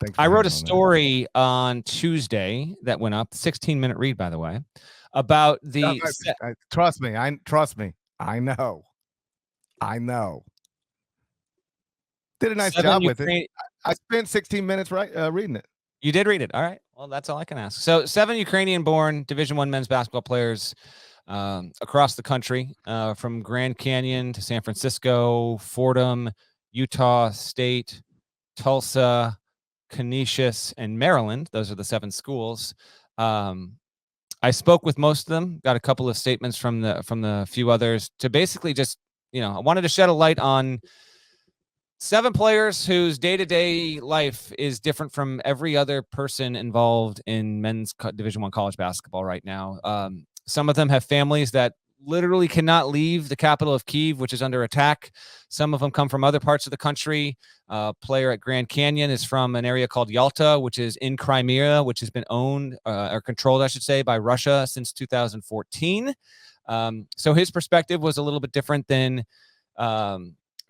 Thanks for I wrote a hanging on that. story on Tuesday that went up, 16-minute read, by the way, about the. Trust me. I know. Did a nice job with it. I spent 16 minutes reading it. You did read it. All right. Well, that's all I can ask. So 7 Ukrainian-born Division I men's basketball players across the country, from Grand Canyon to San Francisco, Fordham, Utah State, Tulsa, Canisius, and Maryland. Those are the 7 schools. I spoke with most of them, got a couple of statements from the few others to basically just, I wanted to shed a light on 7 players whose day-to-day life is different from every other person involved in men's Division I college basketball right now. Some of them have families that literally cannot leave the capital of Kyiv, which is under attack. Some of them come from other parts of the country. Player at Grand Canyon is from an area called Yalta, which is in Crimea, which has been owned or controlled, I should say, by Russia since 2014. So his perspective was a little bit different than a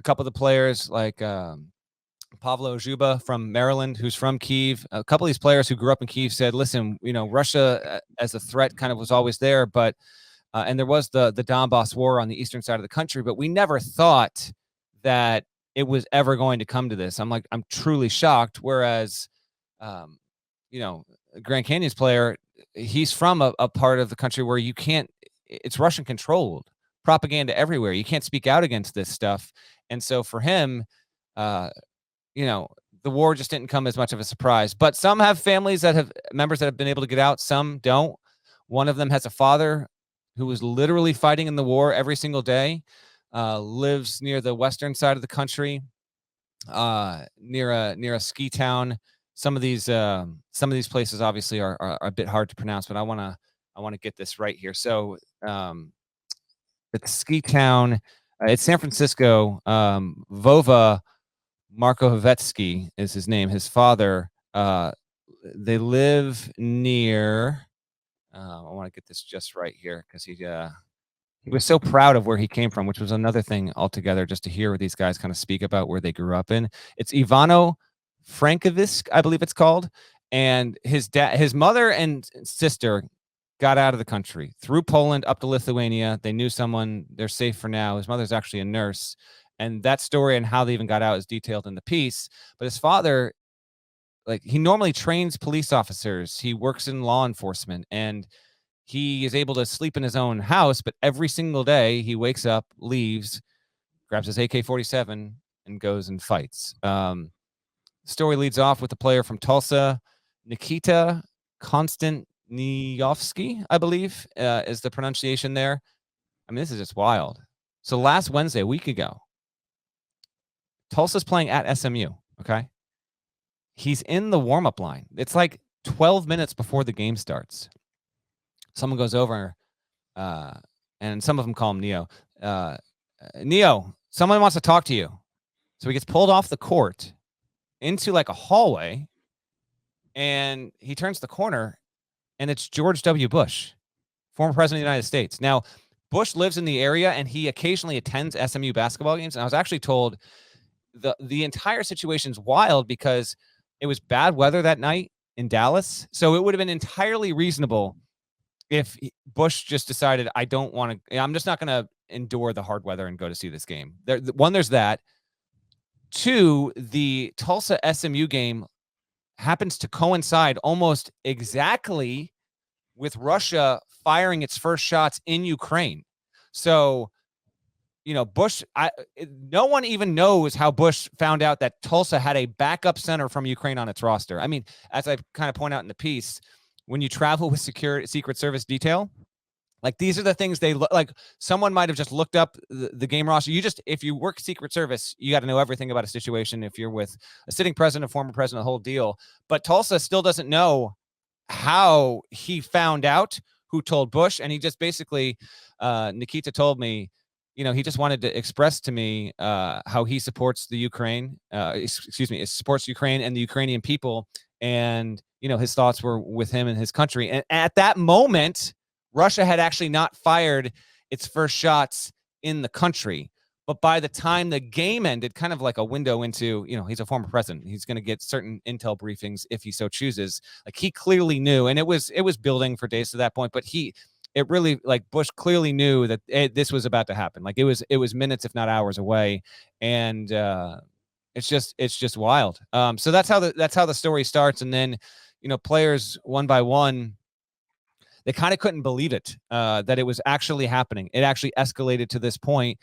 couple of the players like Pavlo Zhuba from Maryland, who's from Kyiv. A couple of these players who grew up in Kyiv said, listen, Russia as a threat kind of was always there, but and there was the Donbass war on the eastern side of the country, but we never thought that it was ever going to come to this. I'm truly shocked. Whereas, Grand Canyon's player, he's from a part of the country where it's Russian controlled, propaganda everywhere. You can't speak out against this stuff. And so for him, the war just didn't come as much of a surprise. But some have families that have members that have been able to get out. Some don't. One of them has a father who was literally fighting in the war every single day, lives near the western side of the country, near a ski town. Some of these places obviously are a bit hard to pronounce, but I want to get this right here. So it's ski town. It's San Francisco. Vova Markovetsky is his name. His father. They live near. I want to get this just right here because he was so proud of where he came from, which was another thing altogether, just to hear these guys kind of speak about where they grew up in. It's Ivano-Frankivsk, I believe it's called. And his mother and sister got out of the country through Poland up to Lithuania. They knew someone. They're safe for now. His mother's actually a nurse. And that story and how they even got out is detailed in the piece. But his father, he normally trains police officers. He works in law enforcement, and he is able to sleep in his own house. But every single day he wakes up, leaves, grabs his AK-47 and goes and fights. The story leads off with a player from Tulsa, Nikita Konstantiniovsky, I believe, is the pronunciation there. I mean, this is just wild. So last Wednesday, a week ago, Tulsa's playing at SMU, okay? He's in the warm-up line. It's 12 minutes before the game starts. Someone goes over, and some of them call him Neo. Neo, someone wants to talk to you. So he gets pulled off the court into a hallway, and he turns the corner, and it's George W. Bush, former president of the United States. Now, Bush lives in the area, and he occasionally attends SMU basketball games. And I was actually told the entire situation's wild because it was bad weather that night in Dallas. So it would have been entirely reasonable if Bush just decided, I'm just not going to endure the hard weather and go to see this game. There's that. 2, the Tulsa SMU game happens to coincide almost exactly with Russia firing its first shots in Ukraine. So, Bush, no one even knows how Bush found out that Tulsa had a backup center from Ukraine on its roster. I mean, as I kind of point out in the piece, when you travel with Secret Service detail, these are the things they look like. Someone might have just looked up the game roster. If you work Secret Service, you got to know everything about a situation. If you're with a sitting president, a former president, the whole deal. But Tulsa still doesn't know how he found out who told Bush. And he just basically, Nikita told me, he just wanted to express to me how he supports the Ukraine, supports Ukraine and the Ukrainian people. And, his thoughts were with him and his country. And at that moment, Russia had actually not fired its first shots in the country. But by the time the game ended, kind of like a window into, he's a former president. He's going to get certain intel briefings if he so chooses. Like, he clearly knew, and it was building for days to that point, but it really, like, Bush clearly knew that this was about to happen. Like, it was minutes, if not hours away. And it's just wild. So that's how the story starts. And then, players one by one, they kind of couldn't believe it, that it was actually happening. It actually escalated to this point.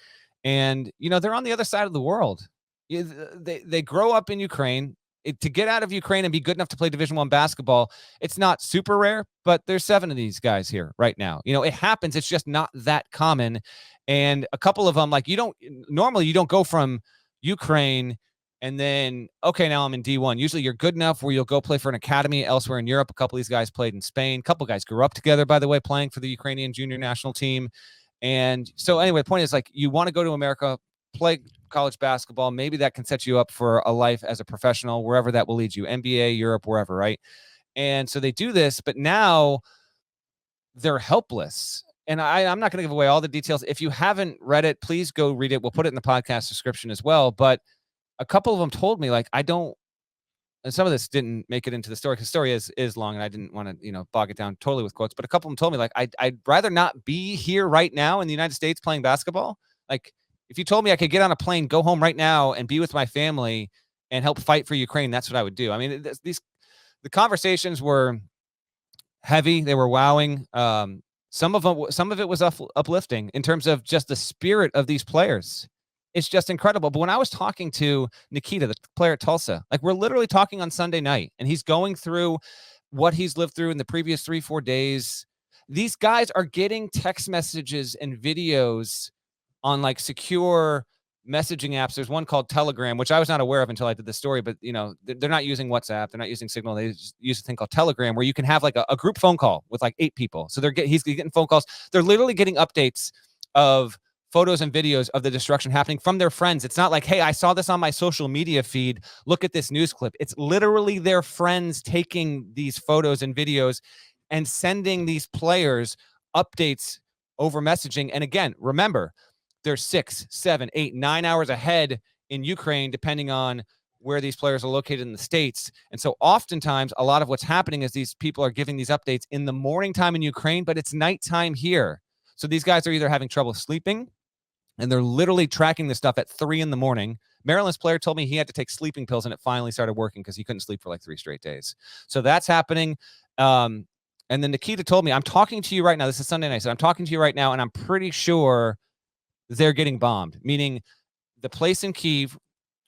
And, they're on the other side of the world. They grow up in Ukraine. To get out of Ukraine and be good enough to play Division I basketball, it's not super rare, but there's 7 of these guys here right now. It happens. It's just not that common. And a couple of them, like, you don't go from Ukraine and then, okay, now I'm in D1. Usually you're good enough where you'll go play for an academy elsewhere in Europe. A couple of these guys played in Spain. A couple of guys grew up together, by the way, playing for the Ukrainian junior national team. And so anyway, the point is, like, you want to go to America, play college basketball. Maybe that can set you up for a life as a professional, wherever that will lead you, NBA, Europe, wherever, right? And so they do this, but now they're helpless. And I'm not going to give away all the details. If you haven't read it, please go read it. We'll put it in the podcast description as well. But a couple of them told me, like, and some of this didn't make it into the story because the story is long, and I didn't want to, bog it down totally with quotes. But a couple of them told me, like, I'd rather not be here right now in the United States playing basketball. Like, if you told me I could get on a plane, go home right now, and be with my family and help fight for Ukraine, that's what I would do. I mean, the conversations were heavy. They were wowing. Some of it was uplifting in terms of just the spirit of these players. It's just incredible. But when I was talking to Nikita, the player at Tulsa, like, we're literally talking on Sunday night, and he's going through what he's lived through in the previous 3-4 days. These guys are getting text messages and videos on, like, secure messaging apps. There's one called Telegram, which I was not aware of until I did this story, but they're not using WhatsApp. They're not using Signal. They just use a thing called Telegram, where you can have, like, a group phone call with, like, 8 people. So he's getting phone calls. They're literally getting updates of photos and videos of the destruction happening from their friends. It's not like, hey, I saw this on my social media feed, look at this news clip. It's literally their friends taking these photos and videos and sending these players updates over messaging. And again, remember, they're 6, 7, 8, 9 hours ahead in Ukraine, depending on where these players are located in the States. And so oftentimes, a lot of what's happening is these people are giving these updates in the morning time in Ukraine, but it's nighttime here. So these guys are either having trouble sleeping, and they're literally tracking this stuff at 3 a.m. Maryland's player told me he had to take sleeping pills, and it finally started working because he couldn't sleep for like 3 straight days. So that's happening. And then Nikita told me, I'm talking to you right now. This is Sunday night. So I'm talking to you right now, and I'm pretty sure they're getting bombed, meaning the place in Kyiv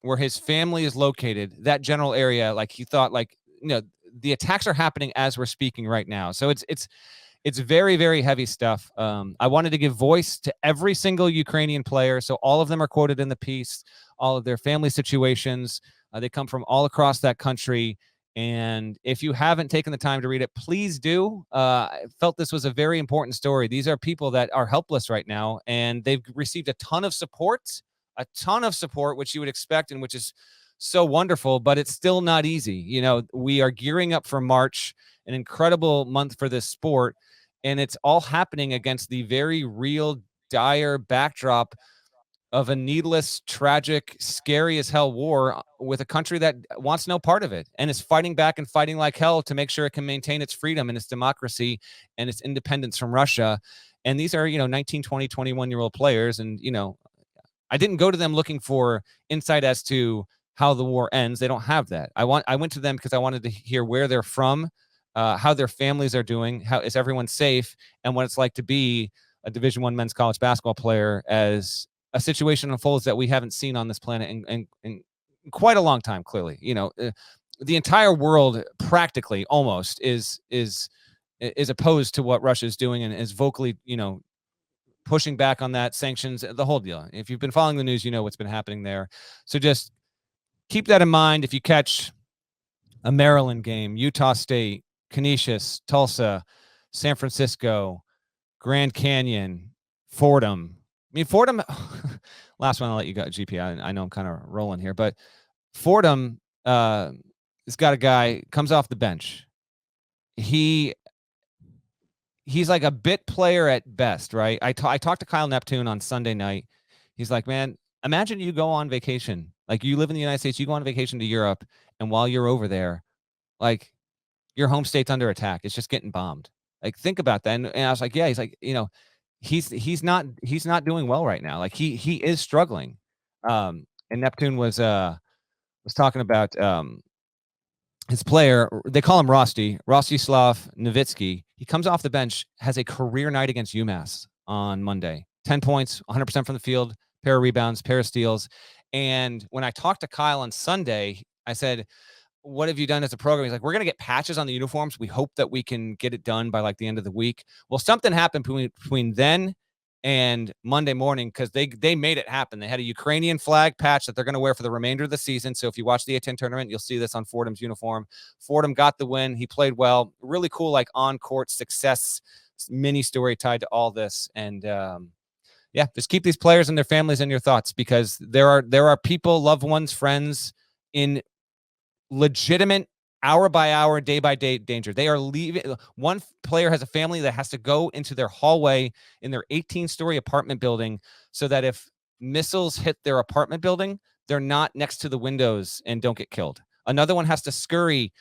where his family is located, that general area, like, he thought, like, the attacks are happening as we're speaking right now. So it's very, very heavy stuff. I wanted to give voice to every single Ukrainian player. So all of them are quoted in the piece, all of their family situations. They come from all across that country. And if you haven't taken the time to read it, please do. I felt this was a very important story. These are people that are helpless right now, and they've received a ton of support, which you would expect and which is so wonderful, but it's still not easy. We are gearing up for March, an incredible month for this sport. And it's all happening against the very real, dire backdrop of a needless, tragic, scary as hell war with a country that wants no part of it and is fighting back and fighting like hell to make sure it can maintain its freedom and its democracy and its independence from Russia. And these are, 19, 20, 21-year-old players. And, I didn't go to them looking for insight as to how the war ends. They don't have that. I went to them because I wanted to hear where they're from, how their families are doing, how is everyone safe, and what it's like to be a Division I men's college basketball player as a situation unfolds that we haven't seen on this planet in quite a long time. Clearly, the entire world practically almost is opposed to what Russia is doing and is vocally, pushing back on that, sanctions, the whole deal. If you've been following the news, you know what's been happening there. So just keep that in mind. If you catch a Maryland game, Utah State, Canisius, Tulsa, San Francisco, Grand Canyon, Fordham. I mean, Fordham, last one I'll let you go, GP. I know I'm kind of rolling here, but Fordham has got a guy, comes off the bench. He's like a bit player at best, right? I talked to Kyle Neptune on Sunday night. He's like, man, Imagine you go on vacation, like you live in the United States, you go on vacation to Europe, and while you're over there, like your home state's under attack. It's just getting bombed. Like think about that. And I was like, yeah, he's like, he's not doing well right now. Like he is struggling. And Neptune was talking about his player. They call him Rostislav Novitsky. He comes off the bench, has a career night against UMass on Monday. 10 points, 100% from the field, pair of rebounds, pair of steals. And when I talked to Kyle on Sunday, I said, what have you done as a program? He's like, we're going to get patches on the uniforms. We hope that we can get it done by like the end of the week. Well, something happened between then and Monday morning because they made it happen. They had a Ukrainian flag patch that they're going to wear for the remainder of the season. So if you watch the A10 tournament, you'll see this on Fordham's uniform. Fordham got the win. He played well. Really cool, like on-court success mini story tied to all this. And yeah, just keep these players and their families in your thoughts because there are people, loved ones, friends in legitimate hour by hour, day by day danger. They are leaving. One player has a family that has to go into their hallway in their 18-story apartment building so that if missiles hit their apartment building, they're not next to the windows and don't get killed. Another one has to scurry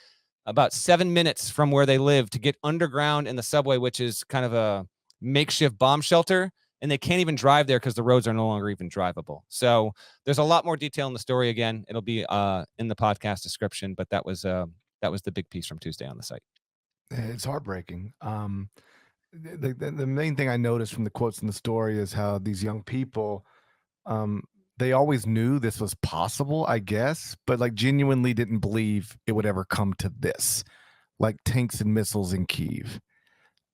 about 7 minutes from where they live to get underground in the subway, which is kind of a makeshift bomb shelter. And they can't even drive there because the roads are no longer even drivable. So there's a lot more detail in the story. Again, it'll be in the podcast description, but that was the big piece from Tuesday on the site. It's heartbreaking. The main thing I noticed from the quotes in the story is how these young people, they always knew this was possible, I guess, but like genuinely didn't believe it would ever come to this, like tanks and missiles in Kyiv.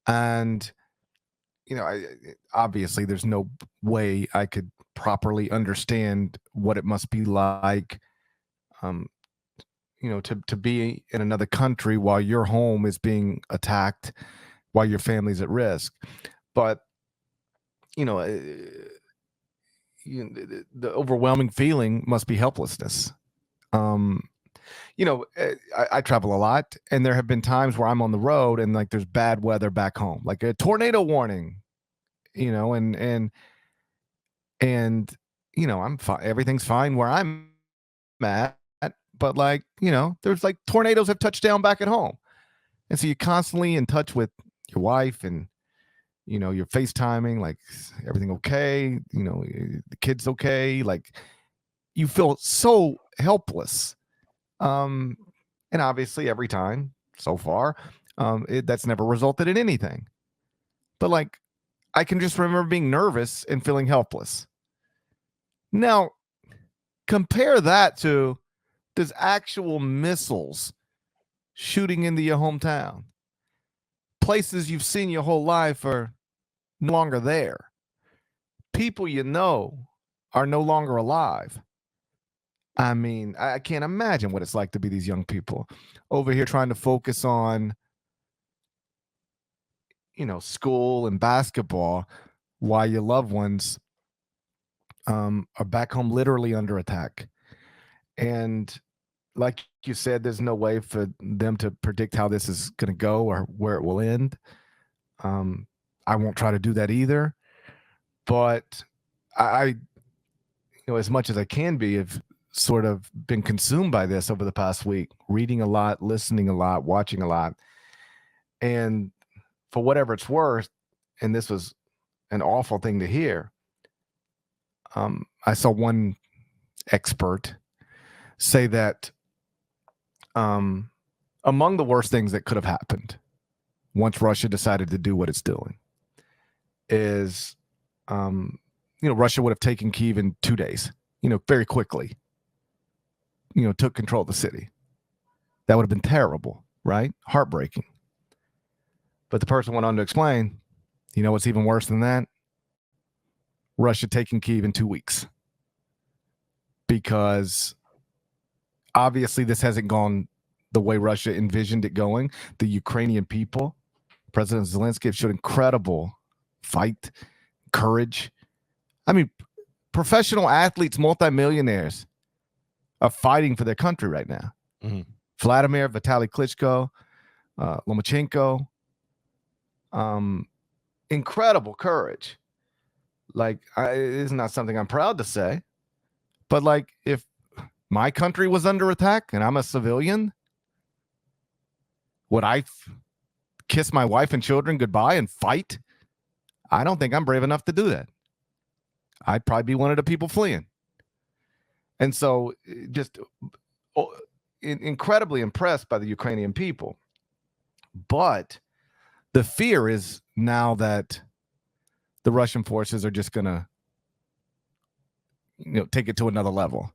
And obviously there's no way I could properly understand what it must be like, to be in another country while your home is being attacked, while your family's at risk. But, the overwhelming feeling must be helplessness. I travel a lot, and there have been times where I'm on the road and like there's bad weather back home, like a tornado warning. And I'm fine. Everything's fine where I'm at, but like, there's like tornadoes have touched down back at home. And so you're constantly in touch with your wife and, you're FaceTiming, like everything okay, the kid's okay. Like you feel so helpless. And obviously every time so far, that's never resulted in anything. But like, I can just remember being nervous and feeling helpless. Now, compare that to there's actual missiles shooting into your hometown. Places you've seen your whole life are no longer there. People you know are no longer alive. I mean, I can't imagine what it's like to be these young people over here trying to focus on, school and basketball while your loved ones are back home literally under attack. And like you said, there's no way for them to predict how this is going to go or where it will end. I won't try to do that either. But I as much as I can be, have sort of been consumed by this over the past week, reading a lot, listening a lot, watching a lot. And for whatever it's worth, and this was an awful thing to hear, I saw one expert say that among the worst things that could have happened once Russia decided to do what it's doing is, Russia would have taken Kyiv in 2 days, very quickly, took control of the city. That would have been terrible, right? Heartbreaking. But the person went on to explain, what's even worse than that? Russia taking Kyiv in 2 weeks. Because obviously this hasn't gone the way Russia envisioned it going. The Ukrainian people, President Zelensky, have showed incredible fight, courage. I mean, professional athletes, multimillionaires are fighting for their country right now. Mm-hmm. Vladimir, Vitaly Klitschko, Lomachenko, incredible courage. Like, it's not something I'm proud to say, But like, if my country was under attack and I'm a civilian, would I kiss my wife and children goodbye and fight? I don't think I'm brave enough to do that. I'd probably be one of the people fleeing. And so just incredibly impressed by the Ukrainian people. But the fear is now that the Russian forces are just going to, take it to another level.